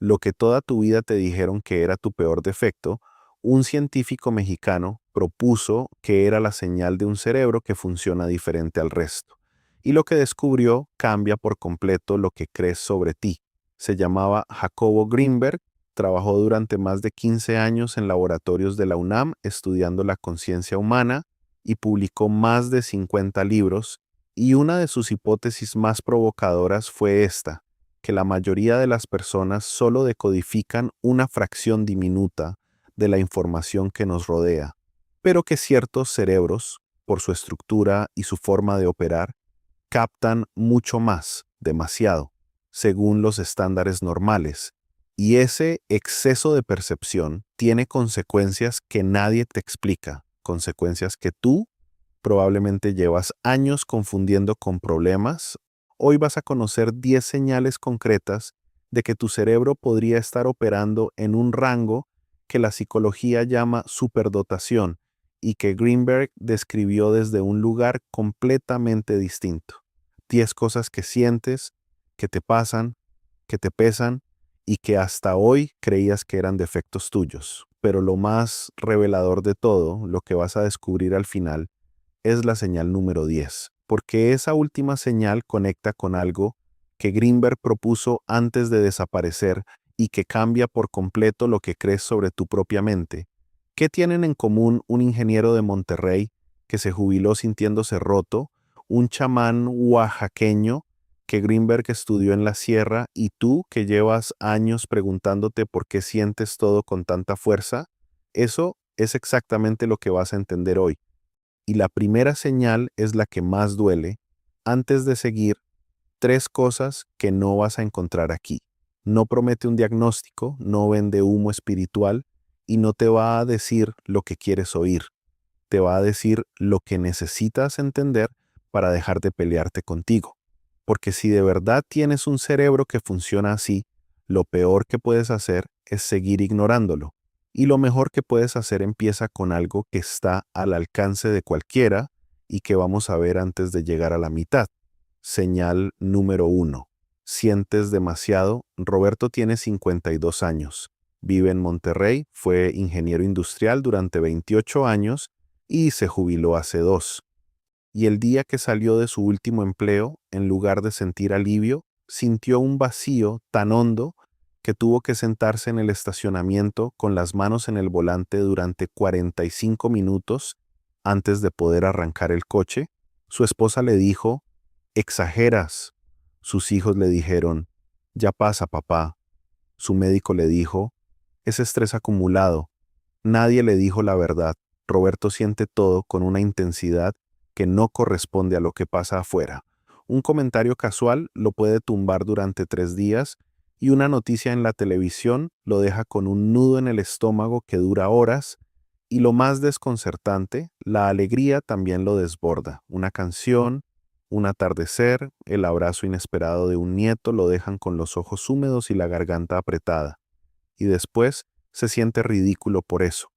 lo que toda tu vida te dijeron que era tu peor defecto, un científico mexicano propuso que era la señal de un cerebro que funciona diferente al resto. Y lo que descubrió cambia por completo lo que crees sobre ti. Se llamaba Jacobo Greenberg, trabajó durante más de 15 años en laboratorios de la UNAM estudiando la conciencia humana y publicó más de 50 libros, y una de sus hipótesis más provocadoras fue esta: que la mayoría de las personas solo decodifican una fracción diminuta de la información que nos rodea, pero que ciertos cerebros, por su estructura y su forma de operar, captan mucho más, demasiado, según los estándares normales. Y ese exceso de percepción tiene consecuencias que nadie te explica, consecuencias que tú probablemente llevas años confundiendo con problemas. Hoy vas a conocer 10 señales concretas de que tu cerebro podría estar operando en un rango que la psicología llama superdotación y que Greenberg describió desde un lugar completamente distinto. 10 cosas que sientes, que te pasan, que te pesan y que hasta hoy creías que eran defectos tuyos. Pero lo más revelador de todo, lo que vas a descubrir al final, es la señal número 10, porque esa última señal conecta con algo que Greenberg propuso antes de desaparecer y que cambia por completo lo que crees sobre tu propia mente. ¿Qué tienen en común un ingeniero de Monterrey que se jubiló sintiéndose roto, un chamán oaxaqueño que Greenberg estudió en la sierra y tú que llevas años preguntándote por qué sientes todo con tanta fuerza? Eso es exactamente lo que vas a entender hoy. Y la primera señal es la que más duele. Antes de seguir, 3 cosas que no vas a encontrar aquí. No promete un diagnóstico, no vende humo espiritual y no te va a decir lo que quieres oír. Te va a decir lo que necesitas entender para dejar de pelearte contigo. Porque si de verdad tienes un cerebro que funciona así, lo peor que puedes hacer es seguir ignorándolo. Y lo mejor que puedes hacer empieza con algo que está al alcance de cualquiera y que vamos a ver antes de llegar a la mitad. Señal número 1. Sientes demasiado. Roberto tiene 52 años. Vive en Monterrey, fue ingeniero industrial durante 28 años y se jubiló hace 2. Y el día que salió de su último empleo, en lugar de sentir alivio, sintió un vacío tan hondo que tuvo que sentarse en el estacionamiento con las manos en el volante durante 45 minutos antes de poder arrancar el coche. Su esposa le dijo: "Exageras". Sus hijos le dijeron: "Ya pasa, papá". Su médico le dijo: "Es estrés acumulado". Nadie le dijo la verdad. Roberto siente todo con una intensidad que no corresponde a lo que pasa afuera. Un comentario casual lo puede tumbar durante 3 días y una noticia en la televisión lo deja con un nudo en el estómago que dura horas, y lo más desconcertante, la alegría también lo desborda. Una canción, un atardecer, el abrazo inesperado de un nieto lo dejan con los ojos húmedos y la garganta apretada. Y después se siente ridículo por eso.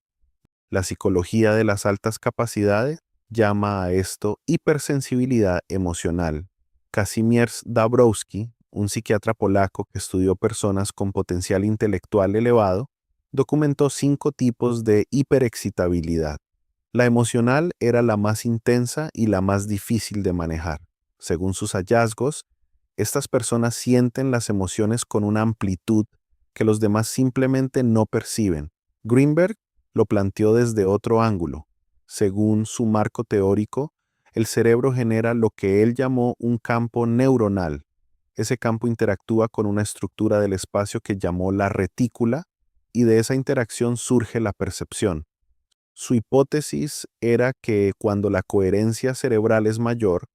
La psicología de las altas capacidades llama a esto hipersensibilidad emocional. Kazimierz Dabrowski, un psiquiatra polaco que estudió personas con potencial intelectual elevado, documentó 5 tipos de hiperexcitabilidad. La emocional era la más intensa y la más difícil de manejar. Según sus hallazgos, estas personas sienten las emociones con una amplitud que los demás simplemente no perciben. Greenberg lo planteó desde otro ángulo. Según su marco teórico, el cerebro genera lo que él llamó un campo neuronal. Ese campo interactúa con una estructura del espacio que llamó la retícula, y de esa interacción surge la percepción. Su hipótesis era que cuando la coherencia cerebral es mayor,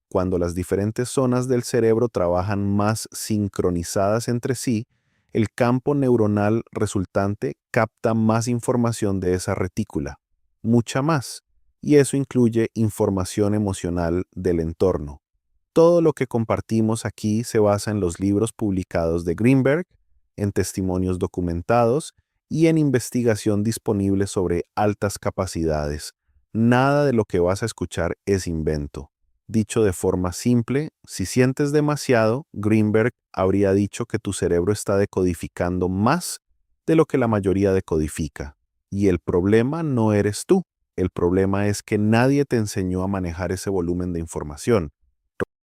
cuando las diferentes zonas del cerebro trabajan más sincronizadas entre sí, el campo neuronal resultante capta más información de esa retícula, mucha más, y eso incluye información emocional del entorno. Todo lo que compartimos aquí se basa en los libros publicados de Greenberg, en testimonios documentados y en investigación disponible sobre altas capacidades. Nada de lo que vas a escuchar es invento. Dicho de forma simple, si sientes demasiado, Greenberg habría dicho que tu cerebro está decodificando más de lo que la mayoría decodifica. Y el problema no eres tú. El problema es que nadie te enseñó a manejar ese volumen de información.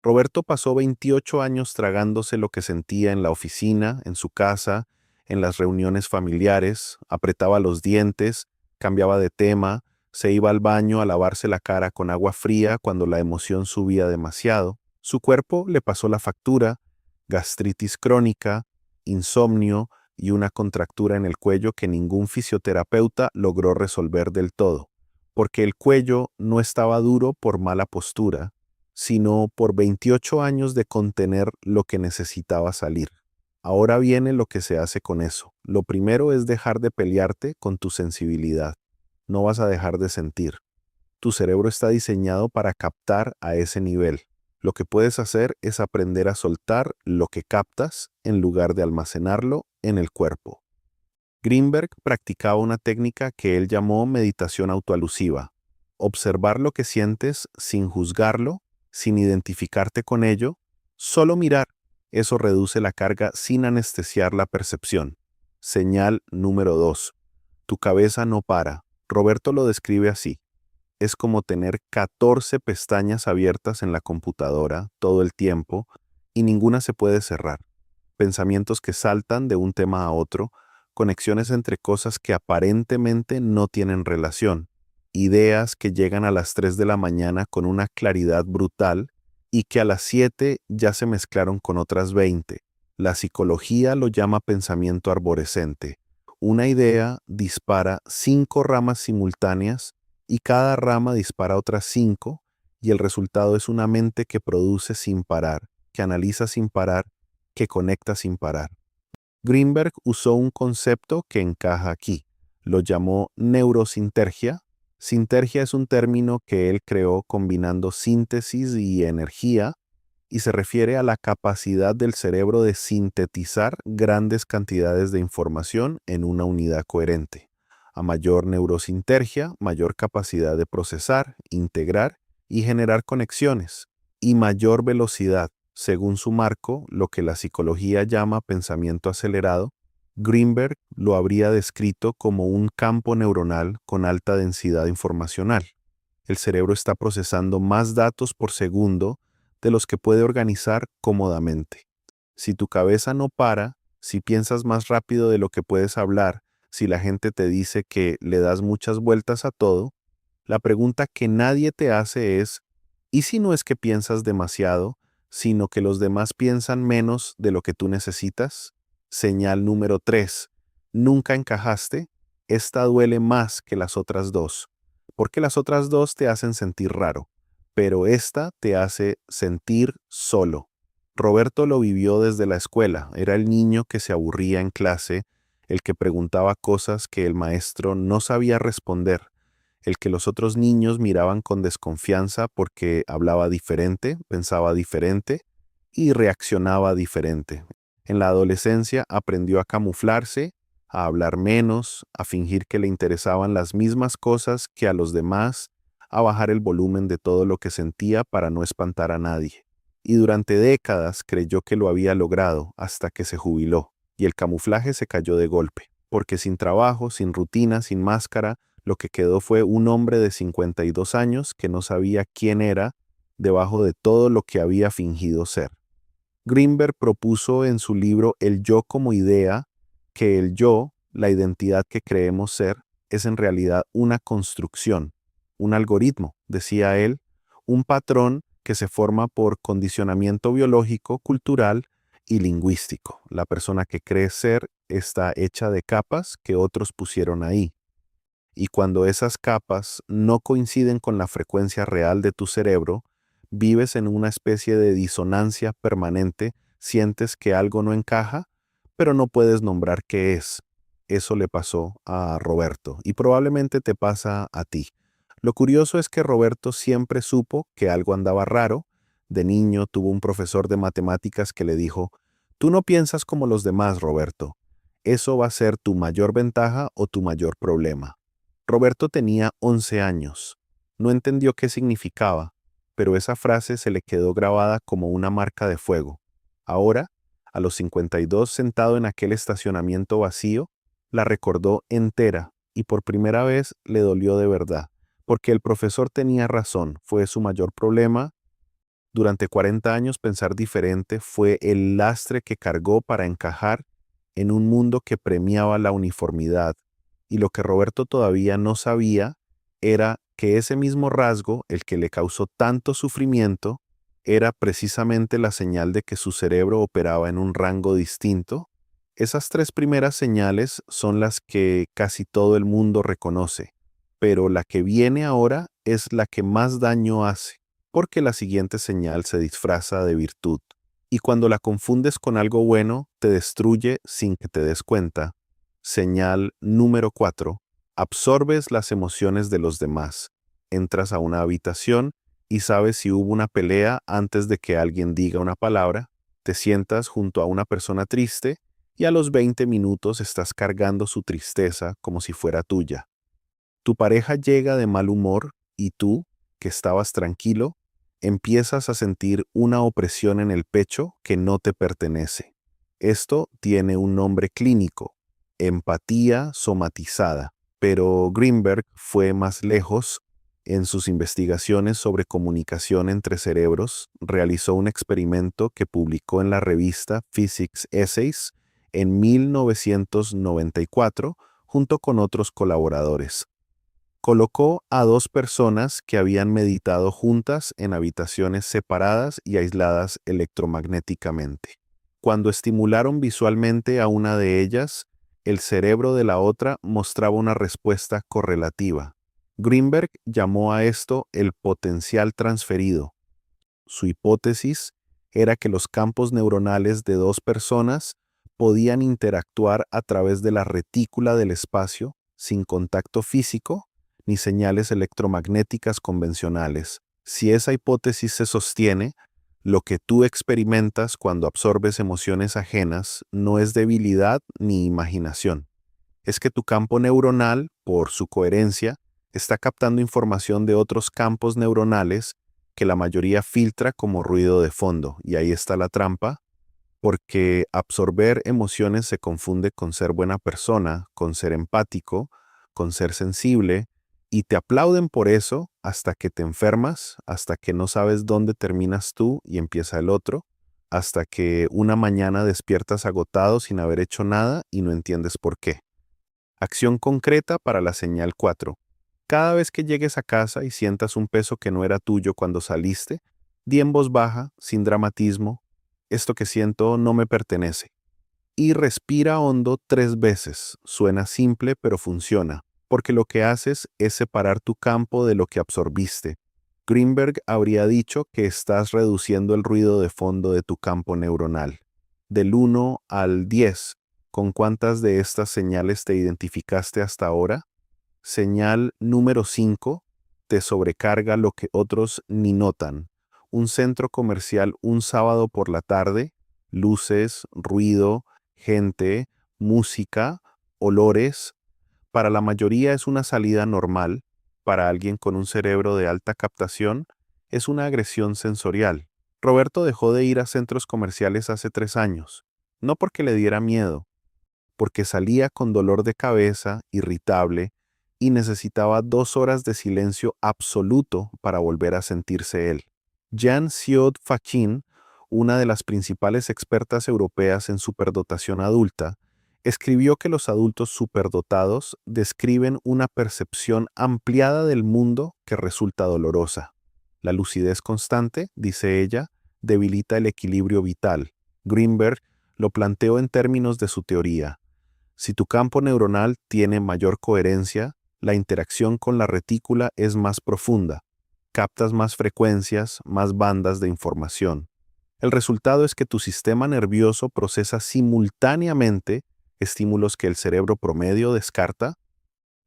Roberto pasó 28 años tragándose lo que sentía en la oficina, en su casa, en las reuniones familiares, apretaba los dientes, cambiaba de tema, se iba al baño a lavarse la cara con agua fría cuando la emoción subía demasiado. Su cuerpo le pasó la factura, gastritis crónica, insomnio y una contractura en el cuello que ningún fisioterapeuta logró resolver del todo, porque el cuello no estaba duro por mala postura, sino por 28 años de contener lo que necesitaba salir. Ahora viene lo que se hace con eso. Lo primero es dejar de pelearte con tu sensibilidad. No vas a dejar de sentir. Tu cerebro está diseñado para captar a ese nivel. Lo que puedes hacer es aprender a soltar lo que captas en lugar de almacenarlo en el cuerpo. Greenberg practicaba una técnica que él llamó meditación autoalusiva. Observar lo que sientes sin juzgarlo, sin identificarte con ello, solo mirar. Eso reduce la carga sin anestesiar la percepción. Señal número 2. Tu cabeza no para. Roberto lo describe así. Es como tener 14 pestañas abiertas en la computadora todo el tiempo y ninguna se puede cerrar. Pensamientos que saltan de un tema a otro, conexiones entre cosas que aparentemente no tienen relación, ideas que llegan a las 3 de la mañana con una claridad brutal y que a las 7 ya se mezclaron con otras 20. La psicología lo llama pensamiento arborescente. Una idea dispara 5 ramas simultáneas y cada rama dispara otras 5 y el resultado es una mente que produce sin parar, que analiza sin parar, que conecta sin parar. Greenberg usó un concepto que encaja aquí. Lo llamó neurosintergia. Sintergia es un término que él creó combinando síntesis y energía y se refiere a la capacidad del cerebro de sintetizar grandes cantidades de información en una unidad coherente. A mayor neurosintergia, mayor capacidad de procesar, integrar y generar conexiones, y mayor velocidad. Según su marco, lo que la psicología llama pensamiento acelerado, Greenberg lo habría descrito como un campo neuronal con alta densidad informacional. El cerebro está procesando más datos por segundo de los que puede organizar cómodamente. Si tu cabeza no para, si piensas más rápido de lo que puedes hablar, si la gente te dice que le das muchas vueltas a todo, la pregunta que nadie te hace es, ¿y si no es que piensas demasiado, sino que los demás piensan menos de lo que tú necesitas? Señal número 3. Nunca encajaste. Esta duele más que las otras dos, porque las otras dos te hacen sentir raro, pero esta te hace sentir solo. Roberto lo vivió desde la escuela. Era el niño que se aburría en clase, el que preguntaba cosas que el maestro no sabía responder, el que los otros niños miraban con desconfianza porque hablaba diferente, pensaba diferente y reaccionaba diferente. En la adolescencia aprendió a camuflarse, a hablar menos, a fingir que le interesaban las mismas cosas que a los demás, a bajar el volumen de todo lo que sentía para no espantar a nadie. Y durante décadas creyó que lo había logrado hasta que se jubiló, y el camuflaje se cayó de golpe, porque sin trabajo, sin rutina, sin máscara, lo que quedó fue un hombre de 52 años que no sabía quién era debajo de todo lo que había fingido ser. Greenberg propuso en su libro El yo como idea que el yo, la identidad que creemos ser, es en realidad una construcción, un algoritmo, decía él, un patrón que se forma por condicionamiento biológico, cultural y lingüístico. La persona que cree ser está hecha de capas que otros pusieron ahí. Y cuando esas capas no coinciden con la frecuencia real de tu cerebro, vives en una especie de disonancia permanente, sientes que algo no encaja, pero no puedes nombrar qué es. Eso le pasó a Roberto y probablemente te pasa a ti. Lo curioso es que Roberto siempre supo que algo andaba raro. De niño tuvo un profesor de matemáticas que le dijo, «Tú no piensas como los demás, Roberto. Eso va a ser tu mayor ventaja o tu mayor problema». Roberto tenía 11 años. No entendió qué significaba. pero esa frase se le quedó grabada como una marca de fuego. Ahora, a los 52 sentado en aquel estacionamiento vacío, la recordó entera y por primera vez le dolió de verdad, porque el profesor tenía razón, fue su mayor problema. Durante 40 años pensar diferente fue el lastre que cargó para encajar en un mundo que premiaba la uniformidad, y lo que Roberto todavía no sabía era que ese mismo rasgo, el que le causó tanto sufrimiento, era precisamente la señal de que su cerebro operaba en un rango distinto. Esas tres primeras señales son las que casi todo el mundo reconoce, pero la que viene ahora es la que más daño hace, porque la siguiente señal se disfraza de virtud, y cuando la confundes con algo bueno, te destruye sin que te des cuenta. Señal número 4. Absorbes las emociones de los demás. Entras a una habitación y sabes si hubo una pelea antes de que alguien diga una palabra, te sientas junto a una persona triste y a los 20 minutos estás cargando su tristeza como si fuera tuya. Tu pareja llega de mal humor y tú, que estabas tranquilo, empiezas a sentir una opresión en el pecho que no te pertenece. Esto tiene un nombre clínico: empatía somatizada, pero Greenberg fue más lejos. En sus investigaciones sobre comunicación entre cerebros, realizó un experimento que publicó en la revista Physics Essays en 1994 junto con otros colaboradores. Colocó a dos personas que habían meditado juntas en habitaciones separadas y aisladas electromagnéticamente. Cuando estimularon visualmente a una de ellas, el cerebro de la otra mostraba una respuesta correlativa. Greenberg llamó a esto el potencial transferido. Su hipótesis era que los campos neuronales de dos personas podían interactuar a través de la retícula del espacio sin contacto físico ni señales electromagnéticas convencionales. Si esa hipótesis se sostiene, lo que tú experimentas cuando absorbes emociones ajenas no es debilidad ni imaginación. Es que tu campo neuronal, por su coherencia, está captando información de otros campos neuronales que la mayoría filtra como ruido de fondo. Y ahí está la trampa, porque absorber emociones se confunde con ser buena persona, con ser empático, con ser sensible, y te aplauden por eso hasta que te enfermas, hasta que no sabes dónde terminas tú y empieza el otro, hasta que una mañana despiertas agotado sin haber hecho nada y no entiendes por qué. Acción concreta para la señal 4. Cada vez que llegues a casa y sientas un peso que no era tuyo cuando saliste, di en voz baja, sin dramatismo: esto que siento no me pertenece. Y respira hondo 3 veces. Suena simple, pero funciona, porque lo que haces es separar tu campo de lo que absorbiste. Greenberg habría dicho que estás reduciendo el ruido de fondo de tu campo neuronal. Del 1 al 10, ¿con cuántas de estas señales te identificaste hasta ahora? Señal número 5. Te sobrecarga lo que otros ni notan. Un centro comercial un sábado por la tarde, luces, ruido, gente, música, olores. Para la mayoría es una salida normal. Para alguien con un cerebro de alta captación, es una agresión sensorial. Roberto dejó de ir a centros comerciales hace 3 años, no porque le diera miedo, porque salía con dolor de cabeza, irritable, y necesitaba 2 horas de silencio absoluto para volver a sentirse él. Jan Siod-Fachin, una de las principales expertas europeas en superdotación adulta, escribió que los adultos superdotados describen una percepción ampliada del mundo que resulta dolorosa. La lucidez constante, dice ella, debilita el equilibrio vital. Greenberg lo planteó en términos de su teoría. Si tu campo neuronal tiene mayor coherencia, la interacción con la retícula es más profunda. Captas más frecuencias, más bandas de información. El resultado es que tu sistema nervioso procesa simultáneamente estímulos que el cerebro promedio descarta,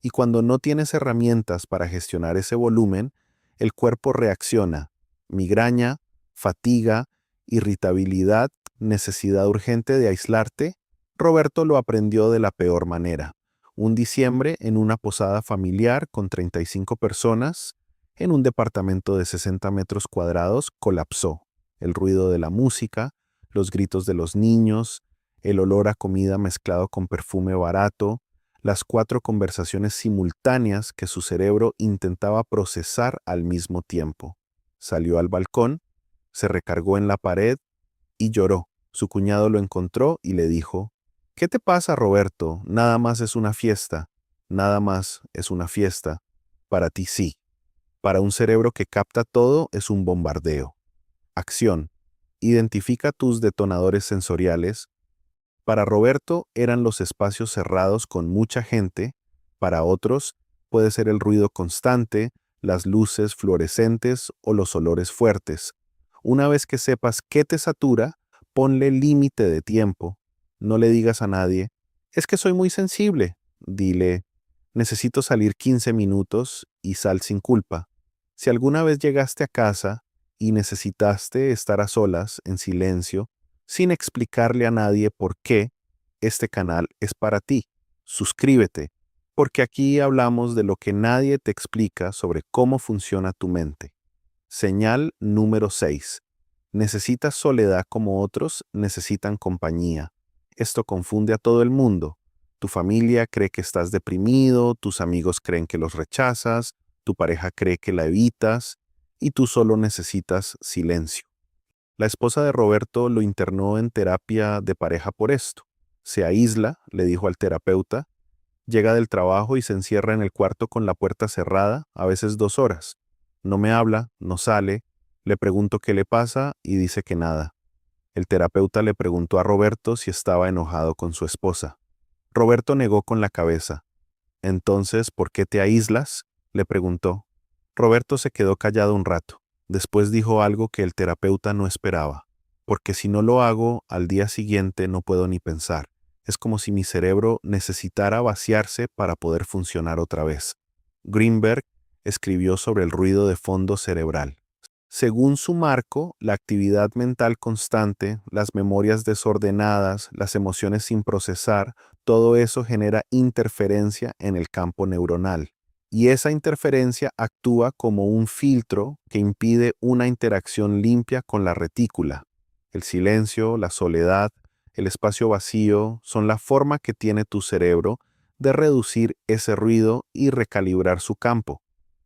y cuando no tienes herramientas para gestionar ese volumen, el cuerpo reacciona: migraña, fatiga, irritabilidad, necesidad urgente de aislarte. Roberto lo aprendió de la peor manera. Un diciembre, en una posada familiar con 35 personas, en un departamento de 60 metros cuadrados colapsó. El ruido de la música, los gritos de los niños, el olor a comida mezclado con perfume barato, las 4 conversaciones simultáneas que su cerebro intentaba procesar al mismo tiempo. Salió al balcón, se recargó en la pared y lloró. Su cuñado lo encontró y le dijo: «¿Qué te pasa, Roberto? Nada más es una fiesta. Nada más es una fiesta. Para ti sí. Para un cerebro que capta todo es un bombardeo». Acción. Identifica tus detonadores sensoriales. Para Roberto eran los espacios cerrados con mucha gente. Para otros puede ser el ruido constante, las luces fluorescentes o los olores fuertes. Una vez que sepas qué te satura, ponle límite de tiempo. No le digas a nadie: «Es que soy muy sensible». Dile: «Necesito salir 15 minutos» y sal sin culpa. Si alguna vez llegaste a casa y necesitaste estar a solas, en silencio, sin explicarle a nadie por qué, este canal es para ti. Suscríbete, porque aquí hablamos de lo que nadie te explica sobre cómo funciona tu mente. Señal número 6. ¿Necesitas soledad como otros necesitan compañía? Esto confunde a todo el mundo. Tu familia cree que estás deprimido, tus amigos creen que los rechazas, tu pareja cree que la evitas y tú solo necesitas silencio. La esposa de Roberto lo internó en terapia de pareja por esto. Se aísla, le dijo al terapeuta, llega del trabajo y se encierra en el cuarto con la puerta cerrada, a veces 2 horas. No me habla, no sale, le pregunto qué le pasa y dice que nada. El terapeuta le preguntó a Roberto si estaba enojado con su esposa. Roberto negó con la cabeza. «Entonces, ¿por qué te aíslas?», le preguntó. Roberto se quedó callado un rato. Después dijo algo que el terapeuta no esperaba. «Porque si no lo hago, al día siguiente no puedo ni pensar. Es como si mi cerebro necesitara vaciarse para poder funcionar otra vez». Greenberg escribió sobre el ruido de fondo cerebral. Según su marco, la actividad mental constante, las memorias desordenadas, las emociones sin procesar, todo eso genera interferencia en el campo neuronal. Y esa interferencia actúa como un filtro que impide una interacción limpia con la retícula. El silencio, la soledad, el espacio vacío son la forma que tiene tu cerebro de reducir ese ruido y recalibrar su campo.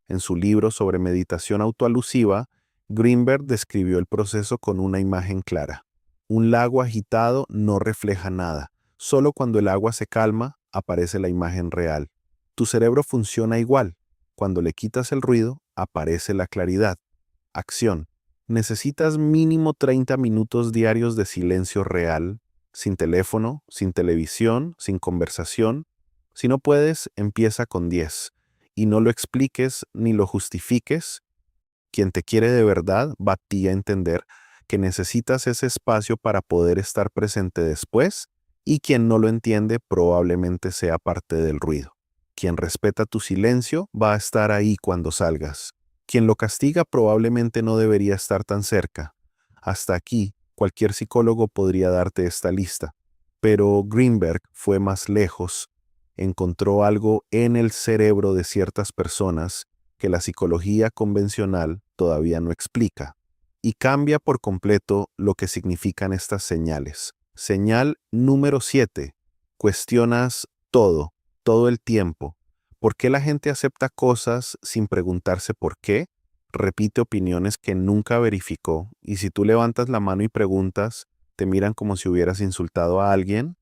En su libro sobre meditación autoalusiva, Greenberg describió el proceso con una imagen clara. Un lago agitado no refleja nada. Solo cuando el agua se calma, aparece la imagen real. Tu cerebro funciona igual. Cuando le quitas el ruido, aparece la claridad. Acción. Necesitas mínimo 30 minutos diarios de silencio real, sin teléfono, sin televisión, sin conversación. Si no puedes, empieza con 10. Y no lo expliques ni lo justifiques. Quien te quiere de verdad va a ti a entender que necesitas ese espacio para poder estar presente después, y quien no lo entiende probablemente sea parte del ruido. Quien respeta tu silencio va a estar ahí cuando salgas. Quien lo castiga probablemente no debería estar tan cerca. Hasta aquí, cualquier psicólogo podría darte esta lista. Pero Greenberg fue más lejos. Encontró algo en el cerebro de ciertas personas que la psicología convencional todavía no explica, y cambia por completo lo que significan estas señales. Señal número 7. Cuestionas todo el tiempo. ¿Por qué la gente acepta cosas sin preguntarse por qué? Repite opiniones que nunca verificó, y si tú levantas la mano y preguntas, te miran como si hubieras insultado a alguien.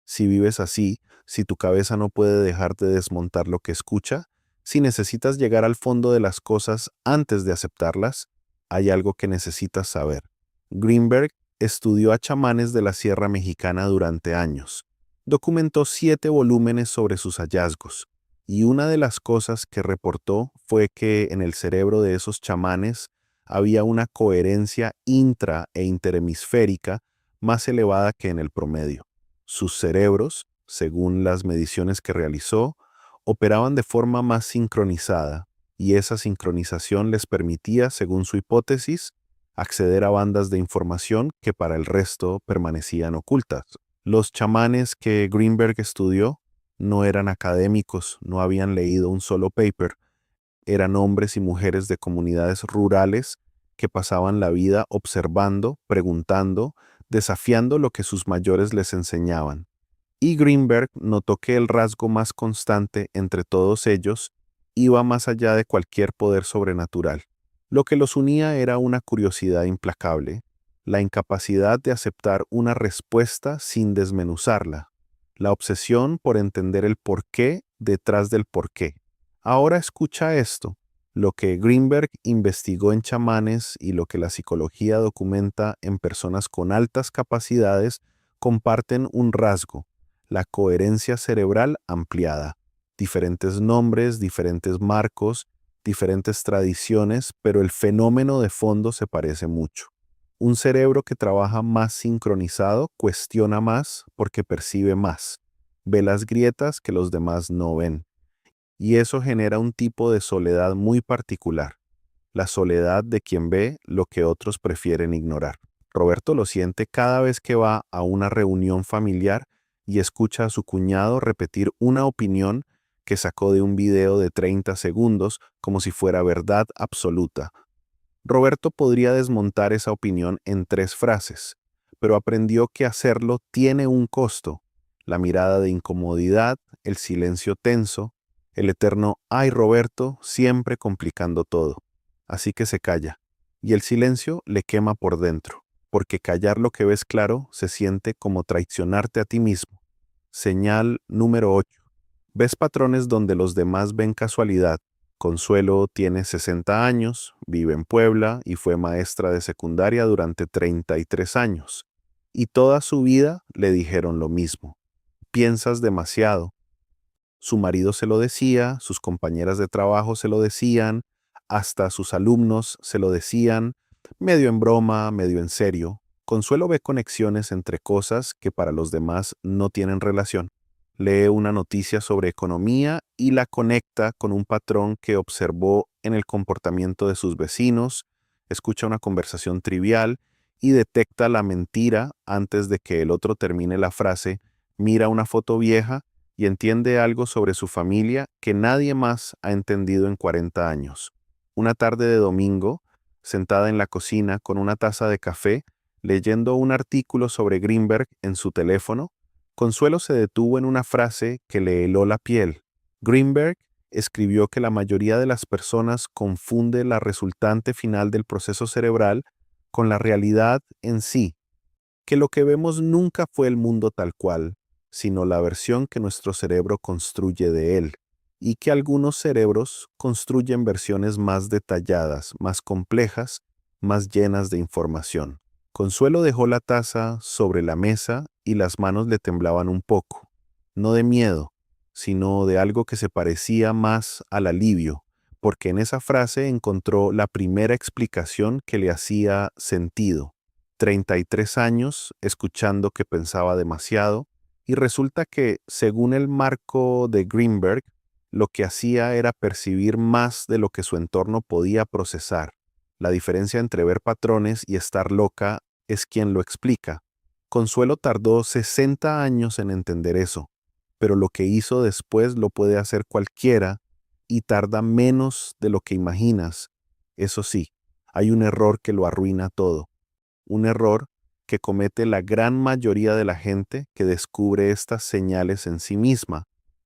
Si vives así, si tu cabeza no puede dejar de desmontar lo que escucha, si necesitas llegar al fondo de las cosas antes de aceptarlas, hay algo que necesitas saber. Greenberg estudió a chamanes de la Sierra Mexicana durante años. Documentó 7 volúmenes sobre sus hallazgos, y una de las cosas que reportó fue que en el cerebro de esos chamanes había una coherencia intra- e interhemisférica más elevada que en el promedio. Sus cerebros, según las mediciones que realizó, operaban de forma más sincronizada, y esa sincronización les permitía, según su hipótesis, acceder a bandas de información que para el resto permanecían ocultas. Los chamanes que Greenberg estudió no eran académicos, no habían leído un solo paper, Eran hombres y mujeres de comunidades rurales que pasaban la vida observando, preguntando, desafiando lo que sus mayores les enseñaban. Y Greenberg notó que el rasgo más constante entre todos ellos iba más allá de cualquier poder sobrenatural. Lo que los unía era una curiosidad implacable, la incapacidad de aceptar una respuesta sin desmenuzarla, la obsesión por entender el porqué detrás del porqué. Ahora escucha esto, lo que Greenberg investigó en chamanes y lo que la psicología documenta en personas con altas capacidades comparten un rasgo: la coherencia cerebral ampliada. Diferentes nombres, diferentes marcos, diferentes tradiciones, pero el fenómeno de fondo se parece mucho. Un cerebro que trabaja más sincronizado cuestiona más porque percibe más, ve las grietas que los demás no ven. Y eso genera un tipo de soledad muy particular, la soledad de quien ve lo que otros prefieren ignorar. Roberto lo siente cada vez que va a una reunión familiar y escucha a su cuñado repetir una opinión que sacó de un video de 30 segundos como si fuera verdad absoluta. Roberto podría desmontar esa opinión en 3 frases, pero aprendió que hacerlo tiene un costo: la mirada de incomodidad, el silencio tenso, el eterno "ay Roberto" siempre complicando todo. Así que se calla, y el silencio le quema por dentro, porque callar lo que ves claro se siente como traicionarte a ti mismo. Señal número 8. ¿Ves patrones donde los demás ven casualidad? Consuelo tiene 60 años, vive en Puebla y fue maestra de secundaria durante 33 años. Y toda su vida le dijeron lo mismo: piensas demasiado. Su marido se lo decía, sus compañeras de trabajo se lo decían, hasta sus alumnos se lo decían, medio en broma, medio en serio. Consuelo ve conexiones entre cosas que para los demás no tienen relación. Lee una noticia sobre economía y la conecta con un patrón que observó en el comportamiento de sus vecinos, escucha una conversación trivial y detecta la mentira antes de que el otro termine la frase, mira una foto vieja y entiende algo sobre su familia que nadie más ha entendido en 40 años. Una tarde de domingo, sentada en la cocina con una taza de café, leyendo un artículo sobre Greenberg en su teléfono, Consuelo se detuvo en una frase que le heló la piel. Greenberg escribió que la mayoría de las personas confunde la resultante final del proceso cerebral con la realidad en sí, que lo que vemos nunca fue el mundo tal cual, sino la versión que nuestro cerebro construye de él, y que algunos cerebros construyen versiones más detalladas, más complejas, más llenas de información. Consuelo dejó la taza sobre la mesa y las manos le temblaban un poco, no de miedo, sino de algo que se parecía más al alivio, porque en esa frase encontró la primera explicación que le hacía sentido. 33 años escuchando que pensaba demasiado, y resulta que, según el marco de Greenberg, lo que hacía era percibir más de lo que su entorno podía procesar. La diferencia entre ver patrones y estar loca es quien lo explica. Consuelo tardó 60 años en entender eso, pero lo que hizo después lo puede hacer cualquiera y tarda menos de lo que imaginas. Eso sí, hay un error que lo arruina todo. Un error que comete la gran mayoría de la gente que descubre estas señales en sí misma.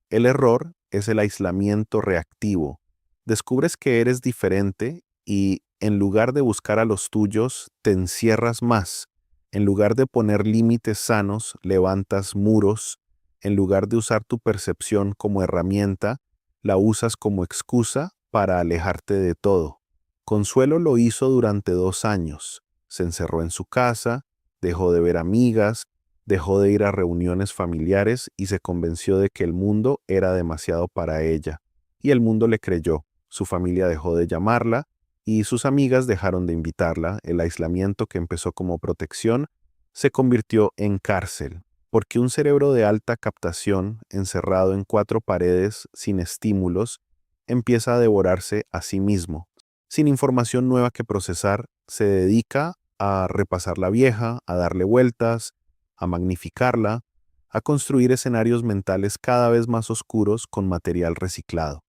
El error es el aislamiento reactivo. Descubres que eres diferente y, en lugar de buscar a los tuyos, te encierras más. En lugar de poner límites sanos, levantas muros. En lugar de usar tu percepción como herramienta, la usas como excusa para alejarte de todo. Consuelo lo hizo durante 2 años. Se encerró en su casa, dejó de ver amigas, dejó de ir a reuniones familiares y se convenció de que el mundo era demasiado para ella. Y el mundo le creyó. Su familia dejó de llamarla y sus amigas dejaron de invitarla. El aislamiento, que empezó como protección, se convirtió en cárcel, porque un cerebro de alta captación, encerrado en 4 paredes sin estímulos, empieza a devorarse a sí mismo. Sin información nueva que procesar, se dedica a repasar la vieja, a darle vueltas, a magnificarla, a construir escenarios mentales cada vez más oscuros con material reciclado.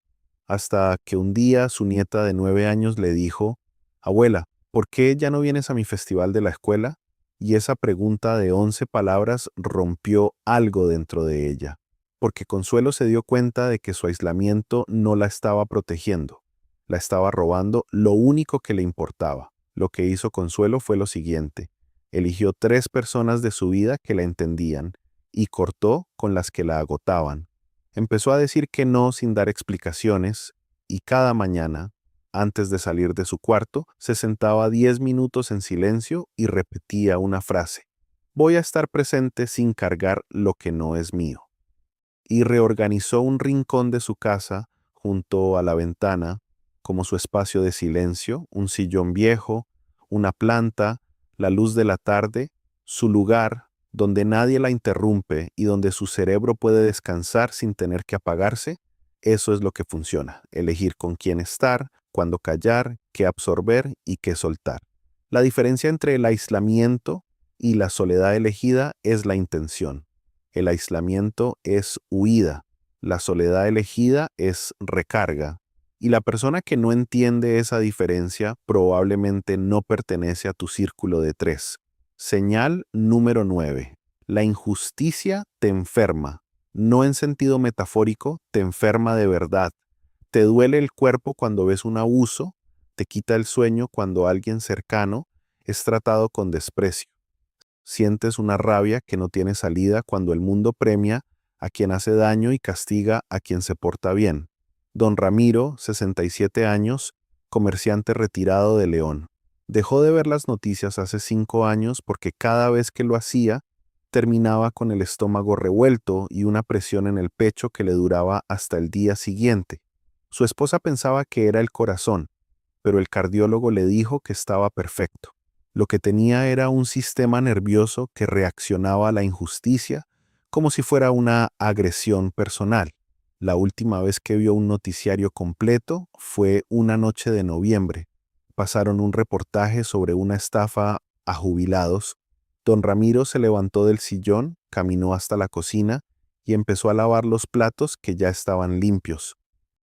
hasta que un día su nieta de 9 años le dijo, «Abuela, ¿por qué ya no vienes a mi festival de la escuela?». Y esa pregunta de 11 palabras rompió algo dentro de ella, porque Consuelo se dio cuenta de que su aislamiento no la estaba protegiendo, la estaba robando lo único que le importaba. Lo que hizo Consuelo fue lo siguiente: eligió 3 personas de su vida que la entendían y cortó con las que la agotaban. Empezó a decir que no sin dar explicaciones y cada mañana, antes de salir de su cuarto, se sentaba 10 minutos en silencio y repetía una frase: «Voy a estar presente sin cargar lo que no es mío». Y reorganizó un rincón de su casa junto a la ventana como su espacio de silencio, un sillón viejo, una planta, la luz de la tarde, su lugar donde nadie la interrumpe y donde su cerebro puede descansar sin tener que apagarse. Eso es lo que funciona: elegir con quién estar, cuándo callar, qué absorber y qué soltar. La diferencia entre el aislamiento y la soledad elegida es la intención. El aislamiento es huida, la soledad elegida es recarga. Y la persona que no entiende esa diferencia probablemente no pertenece a tu círculo de 3. Señal número 9. La injusticia te enferma. No en sentido metafórico, te enferma de verdad. Te duele el cuerpo cuando ves un abuso, te quita el sueño cuando alguien cercano es tratado con desprecio. Sientes una rabia que no tiene salida cuando el mundo premia a quien hace daño y castiga a quien se porta bien. Don Ramiro, 67 años, comerciante retirado de León. Dejó de ver las noticias hace 5 años porque cada vez que lo hacía, terminaba con el estómago revuelto y una presión en el pecho que le duraba hasta el día siguiente. Su esposa pensaba que era el corazón, pero el cardiólogo le dijo que estaba perfecto. Lo que tenía era un sistema nervioso que reaccionaba a la injusticia como si fuera una agresión personal. La última vez que vio un noticiario completo fue una noche de noviembre. Pasaron un reportaje sobre una estafa a jubilados. Don Ramiro se levantó del sillón, caminó hasta la cocina y empezó a lavar los platos que ya estaban limpios.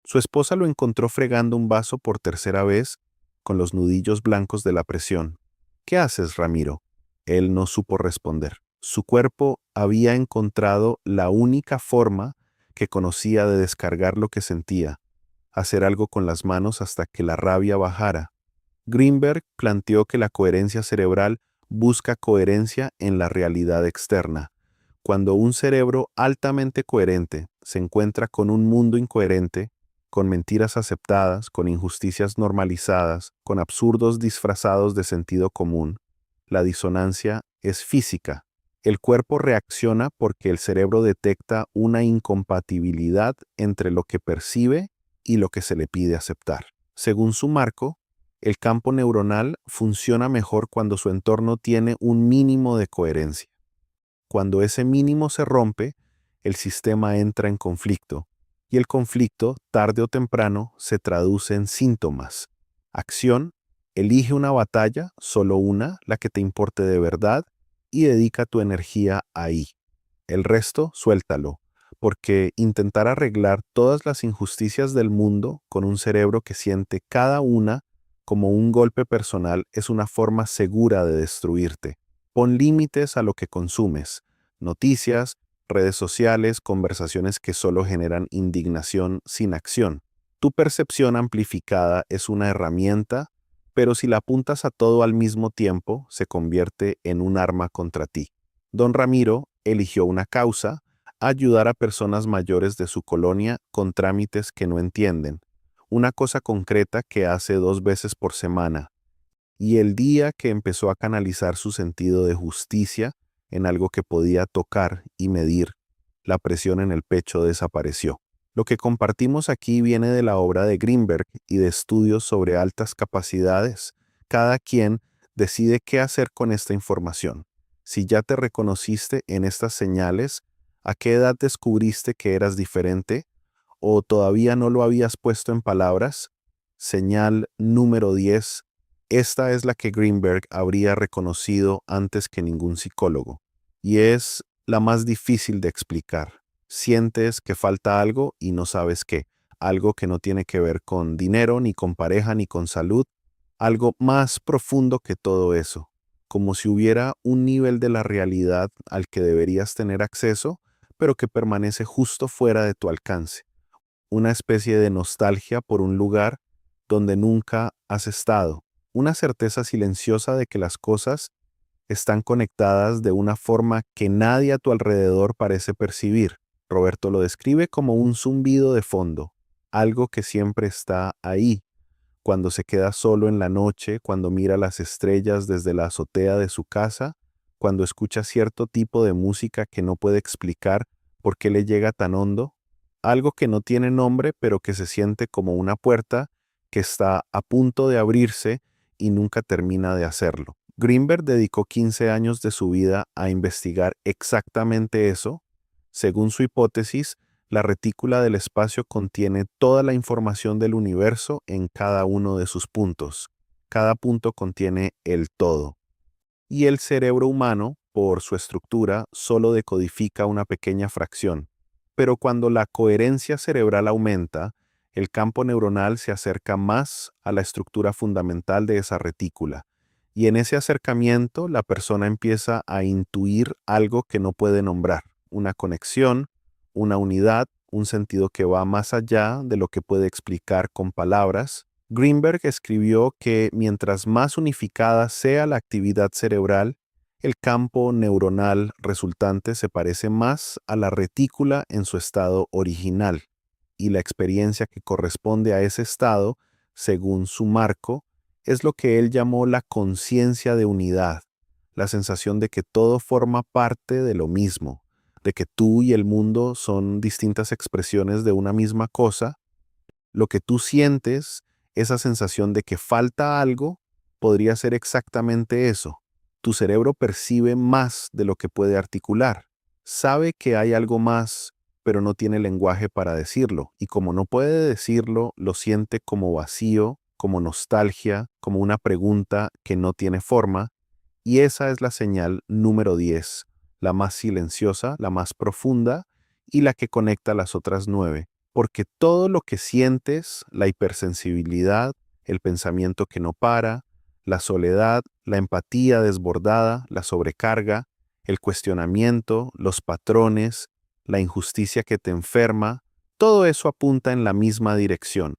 Su esposa lo encontró fregando un vaso por tercera vez con los nudillos blancos de la presión. «¿Qué haces, Ramiro?». Él no supo responder. Su cuerpo había encontrado la única forma que conocía de descargar lo que sentía: hacer algo con las manos hasta que la rabia bajara. Greenberg planteó que la coherencia cerebral busca coherencia en la realidad externa. Cuando un cerebro altamente coherente se encuentra con un mundo incoherente, con mentiras aceptadas, con injusticias normalizadas, con absurdos disfrazados de sentido común, la disonancia es física. El cuerpo reacciona porque el cerebro detecta una incompatibilidad entre lo que percibe y lo que se le pide aceptar. Según su marco, el campo neuronal funciona mejor cuando su entorno tiene un mínimo de coherencia. Cuando ese mínimo se rompe, el sistema entra en conflicto, y el conflicto, tarde o temprano, se traduce en síntomas. Acción: elige una batalla, solo una, la que te importe de verdad, y dedica tu energía ahí. El resto, suéltalo, porque intentar arreglar todas las injusticias del mundo con un cerebro que siente cada una como un golpe personal es una forma segura de destruirte. Pon límites a lo que consumes: noticias, redes sociales, conversaciones que solo generan indignación sin acción. Tu percepción amplificada es una herramienta, pero si la apuntas a todo al mismo tiempo, se convierte en un arma contra ti. Don Ramiro eligió una causa: ayudar a personas mayores de su colonia con trámites que no entienden, una cosa concreta que hace 2 veces por semana. Y el día que empezó a canalizar su sentido de justicia en algo que podía tocar y medir, la presión en el pecho desapareció. Lo que compartimos aquí viene de la obra de Greenberg y de estudios sobre altas capacidades. Cada quien decide qué hacer con esta información. Si ya te reconociste en estas señales, ¿a qué edad descubriste que eras diferente? ¿O todavía no lo habías puesto en palabras? Señal número 10. Esta es la que Greenberg habría reconocido antes que ningún psicólogo, y es la más difícil de explicar. Sientes que falta algo y no sabes qué. algo que no tiene que ver con dinero, ni con pareja, ni con salud, algo más profundo que todo eso, como si hubiera un nivel de la realidad al que deberías tener acceso, pero que permanece justo fuera de tu alcance, una especie de nostalgia por un lugar donde nunca has estado, una certeza silenciosa de que las cosas están conectadas de una forma que nadie a tu alrededor parece percibir. Roberto lo describe como un zumbido de fondo, algo que siempre está ahí, cuando se queda solo en la noche, cuando mira las estrellas desde la azotea de su casa, cuando escucha cierto tipo de música que no puede explicar por qué le llega tan hondo, algo que no tiene nombre pero que se siente como una puerta que está a punto de abrirse y nunca termina de hacerlo. Greenberg dedicó 15 años de su vida a investigar exactamente eso. Según su hipótesis, la retícula del espacio contiene toda la información del universo en cada uno de sus puntos. Cada punto contiene el todo. Y el cerebro humano, por su estructura, solo decodifica una pequeña fracción. Pero cuando la coherencia cerebral aumenta, el campo neuronal se acerca más a la estructura fundamental de esa retícula. Y en ese acercamiento, la persona empieza a intuir algo que no puede nombrar, una conexión, una unidad, un sentido que va más allá de lo que puede explicar con palabras. Greenberg escribió que mientras más unificada sea la actividad cerebral, el campo neuronal resultante se parece más a la retícula en su estado original, y la experiencia que corresponde a ese estado, según su marco, es lo que él llamó la conciencia de unidad, la sensación de que todo forma parte de lo mismo, de que tú y el mundo son distintas expresiones de una misma cosa. Lo que tú sientes, esa sensación de que falta algo, podría ser exactamente eso. Tu cerebro percibe más de lo que puede articular. Sabe que hay algo más, pero no tiene lenguaje para decirlo. Y como no puede decirlo, lo siente como vacío, como nostalgia, como una pregunta que no tiene forma. Y esa es la señal número 10, la más silenciosa, la más profunda y la que conecta las otras 9. Porque todo lo que sientes, la hipersensibilidad, el pensamiento que no para, la soledad, la empatía desbordada, la sobrecarga, el cuestionamiento, los patrones, la injusticia que te enferma, todo eso apunta en la misma dirección.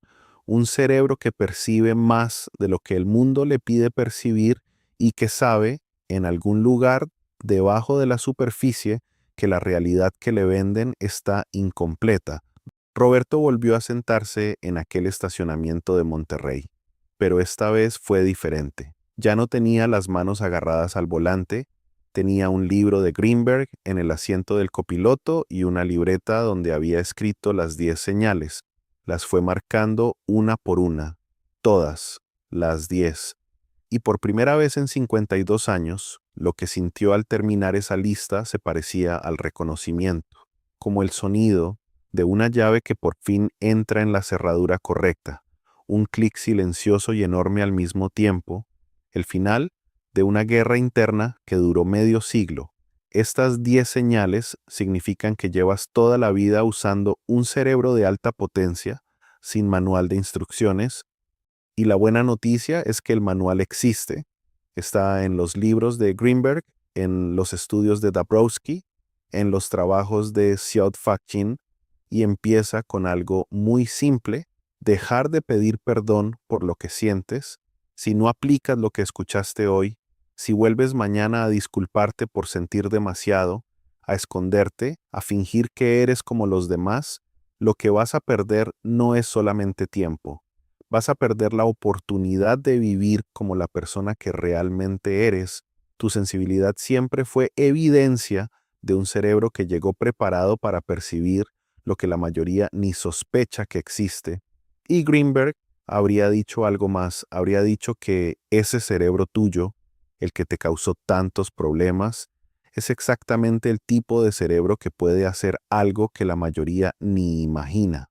Un cerebro que percibe más de lo que el mundo le pide percibir y que sabe, en algún lugar debajo de la superficie, que la realidad que le venden está incompleta. Roberto volvió a sentarse en aquel estacionamiento de Monterrey, pero esta vez fue diferente. Ya no tenía las manos agarradas al volante, tenía un libro de Greenberg en el asiento del copiloto y una libreta donde había escrito las 10 señales. Las fue marcando una por una, todas, las 10. Y por primera vez en 52 años, lo que sintió al terminar esa lista se parecía al reconocimiento, como el sonido de una llave que por fin entra en la cerradura correcta, un clic silencioso y enorme al mismo tiempo, el final de una guerra interna que duró medio siglo. Estas 10 señales significan que llevas toda la vida usando un cerebro de alta potencia, sin manual de instrucciones, y la buena noticia es que el manual existe, está en los libros de Greenberg, en los estudios de Dabrowski, en los trabajos de Xiao-Faqin, y empieza con algo muy simple: dejar de pedir perdón por lo que sientes. Si no aplicas lo que escuchaste hoy, si vuelves mañana a disculparte por sentir demasiado, a esconderte, a fingir que eres como los demás, lo que vas a perder no es solamente tiempo. Vas a perder la oportunidad de vivir como la persona que realmente eres. Tu sensibilidad siempre fue evidencia de un cerebro que llegó preparado para percibir lo que la mayoría ni sospecha que existe. Y Greenberg habría dicho algo más, habría dicho que ese cerebro tuyo, el que te causó tantos problemas, es exactamente el tipo de cerebro que puede hacer algo que la mayoría ni imagina,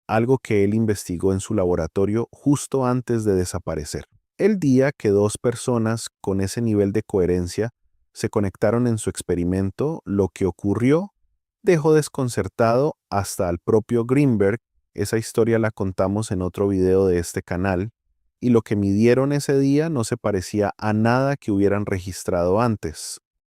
algo que él investigó en su laboratorio justo antes de desaparecer. El día que dos personas con ese nivel de coherencia se conectaron en su experimento, lo que ocurrió dejó desconcertado hasta al propio Greenberg, Esa historia la contamos en otro video de este canal, y lo que midieron ese día no se parecía a nada que hubieran registrado antes.